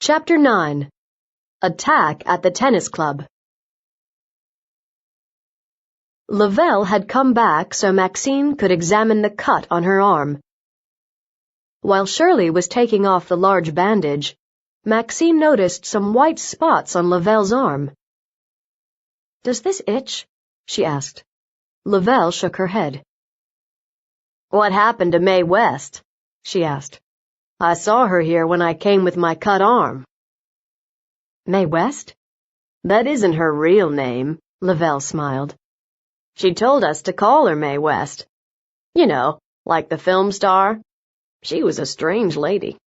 Chapter 9. Attack at the Tennis Club. Lavelle had come back so Maxine could examine the cut on her arm. While Shirley was taking off the large bandage, Maxine noticed some white spots on Lavelle's arm. "Does this itch?" she asked. Lavelle shook her head. "What happened to Mae West?" she asked. "I saw her here when I came with my cut arm." "Mae West?" "That isn't her real name," Lavelle smiled. "She told us to call her Mae West. You know, like the film star. She was a strange lady."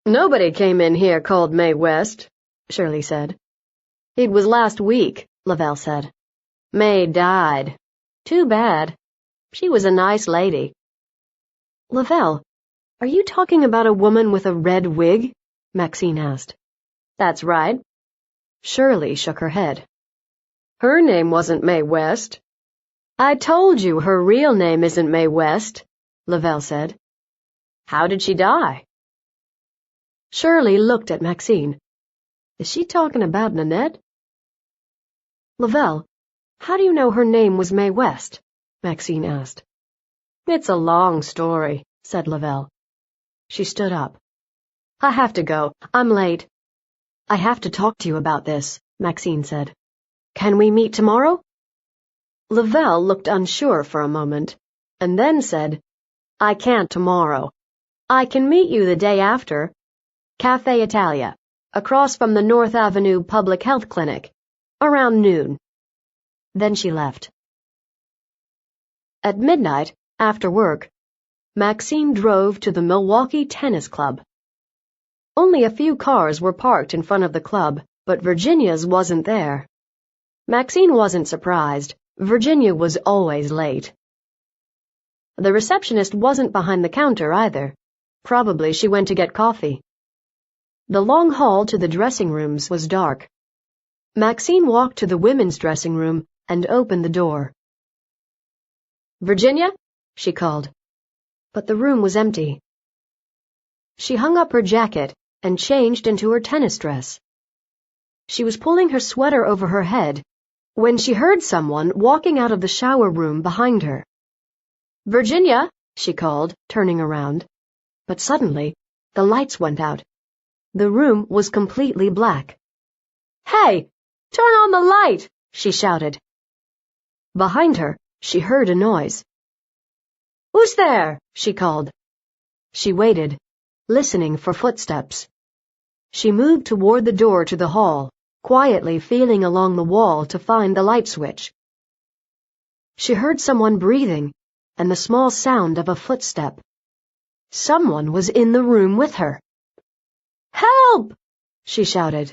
"Nobody came in here called Mae West," Shirley said. "It was last week," Lavelle said. "Mae died. Too bad. She was a nice lady." "Lavelle, are you talking about a woman with a red wig?" Maxine asked. "That's right." Shirley shook her head. "Her name wasn't Mae West." "I told you her real name isn't Mae West," Lavelle said. "How did she die?" Shirley looked at Maxine. "Is she talking about Nanette?" "Lavelle, how do you know her name was Mae West?" Maxine asked. "It's a long story," said Lavelle. She stood up. "I have to go. I'm late." "I have to talk to you about this," Maxine said. "Can we meet tomorrow?" Lavelle looked unsure for a moment, and then said, "I can't tomorrow. I can meet you the day after. Cafe Italia, across from the North Avenue Public Health Clinic, around noon." Then she left. At midnight, after work, Maxine drove to the Milwaukee Tennis Club. Only a few cars were parked in front of the club, but Virginia's wasn't there. Maxine wasn't surprised. Virginia was always late. The receptionist wasn't behind the counter either. Probably she went to get coffee. The long hall to the dressing rooms was dark. Maxine walked to the women's dressing room and opened the door. "Virginia?" she called. But the room was empty. She hung up her jacket and changed into her tennis dress. She was pulling her sweater over her head when she heard someone walking out of the shower room behind her. "Virginia," she called, turning around. But suddenly, the lights went out. The room was completely black. "Hey, turn on the light!" she shouted. Behind her, she heard a noise. "Who's there?" she called. She waited, listening for footsteps. She moved toward the door to the hall, quietly feeling along the wall to find the light switch. She heard someone breathing and the small sound of a footstep. Someone was in the room with her. "Help!" she shouted.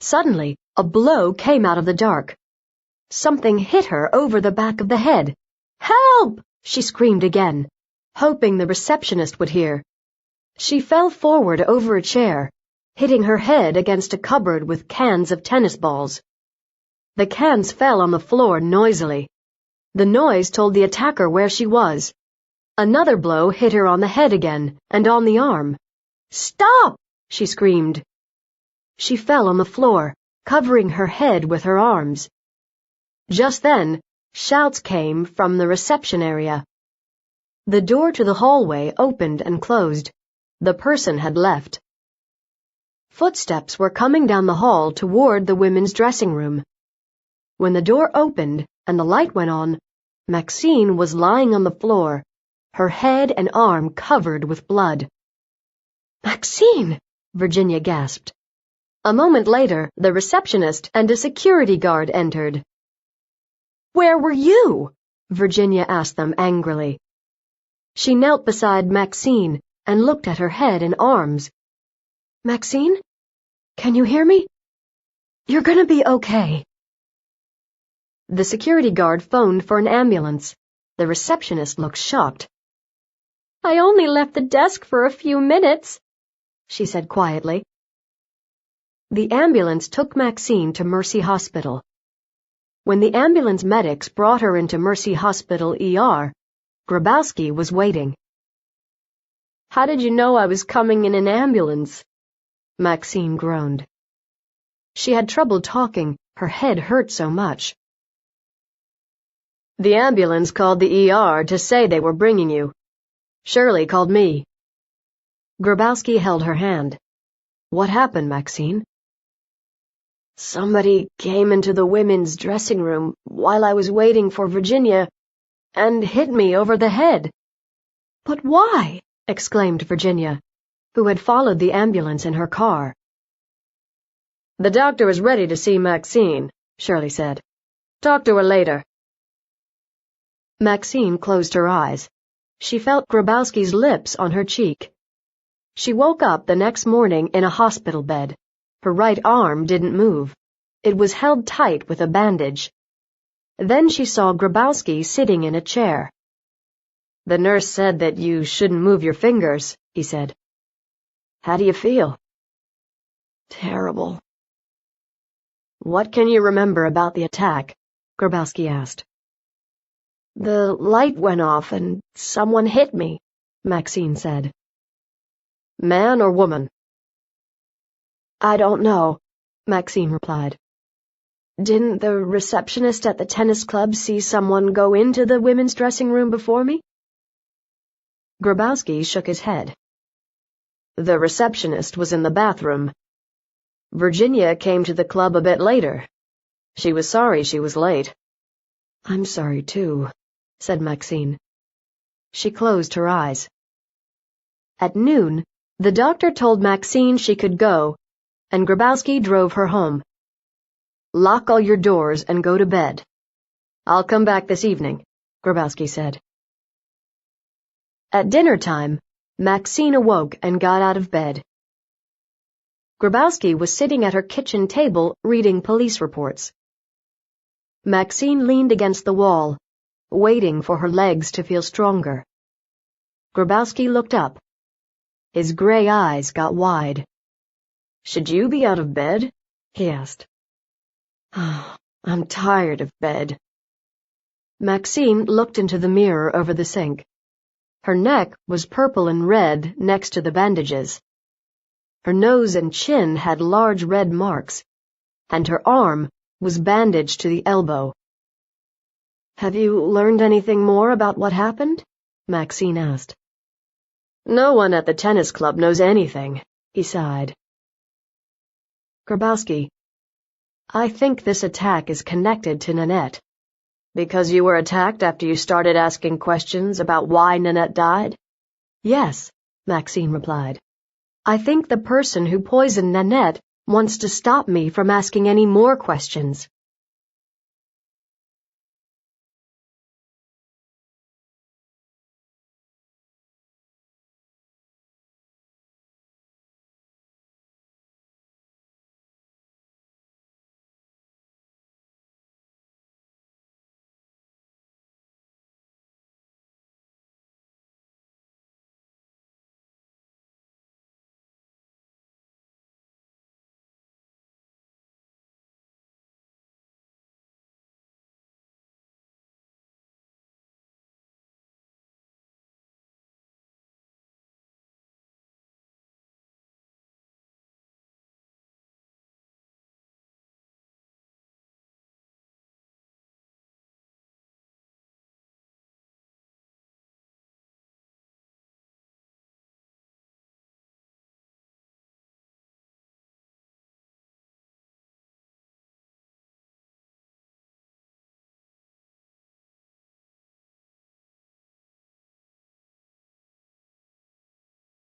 Suddenly, a blow came out of the dark. Something hit her over the back of the head. "Help!" she screamed again, hoping the receptionist would hear. She fell forward over a chair, hitting her head against a cupboard with cans of tennis balls. The cans fell on the floor noisily. The noise told the attacker where she was. Another blow hit her on the head again and on the arm. "Stop!" she screamed. She fell on the floor, covering her head with her arms. Just then, shouts came from the reception area. The door to the hallway opened and closed. The person had left. Footsteps were coming down the hall toward the women's dressing room. When the door opened and the light went on, Maxine was lying on the floor, her head and arm covered with blood. "Maxine!" Virginia gasped. A moment later, the receptionist and a security guard entered. "Where were you?" Virginia asked them angrily. She knelt beside Maxine and looked at her head and arms. "Maxine? Can you hear me? You're gonna be okay." The security guard phoned for an ambulance. The receptionist looked shocked. "I only left the desk for a few minutes," she said quietly. The ambulance took Maxine to Mercy Hospital. When the ambulance medics brought her into Mercy Hospital ER, Grabowski was waiting. "How did you know I was coming in an ambulance?" Maxine groaned. She had trouble talking, her head hurt so much. The ambulance called the ER to say they were bringing you. Shirley called me. Grabowski held her hand. What happened, Maxine? Somebody came into the women's dressing room while I was waiting for Virginia and hit me over the head. But why? Exclaimed Virginia, who had followed the ambulance in her car. The doctor is ready to see Maxine, Shirley said. Talk to her later. Maxine closed her eyes. She felt Grabowski's lips on her cheek. She woke up the next morning in a hospital bed. Her right arm didn't move. It was held tight with a bandage. Then she saw Grabowski sitting in a chair. The nurse said that you shouldn't move your fingers, he said. How do you feel? Terrible. What can you remember about the attack? Grabowski asked. The light went off and someone hit me, Maxine said. Man or woman? I don't know, Maxine replied. Didn't the receptionist at the tennis club see someone go into the women's dressing room before me? Grabowski shook his head. The receptionist was in the bathroom. Virginia came to the club a bit later. She was sorry she was late. I'm sorry, too, said Maxine. She closed her eyes. At noon, the doctor told Maxine she could go, and Grabowski drove her home. Lock all your doors and go to bed. I'll come back this evening, Grabowski said. At dinner time, Maxine awoke and got out of bed. Grabowski was sitting at her kitchen table reading police reports. Maxine leaned against the wall, waiting for her legs to feel stronger. Grabowski looked up. His gray eyes got wide. Should you be out of bed? He asked. I'm tired of bed. Maxine looked into the mirror over the sink. Her neck was purple and red next to the bandages. Her nose and chin had large red marks, and her arm was bandaged to the elbow. Have you learned anything more about what happened? Maxine asked. No one at the tennis club knows anything, he sighed. Grabowski, I think this attack is connected to Nanette. Because you were attacked after you started asking questions about why Nanette died? Yes, Maxine replied. I think the person who poisoned Nanette wants to stop me from asking any more questions.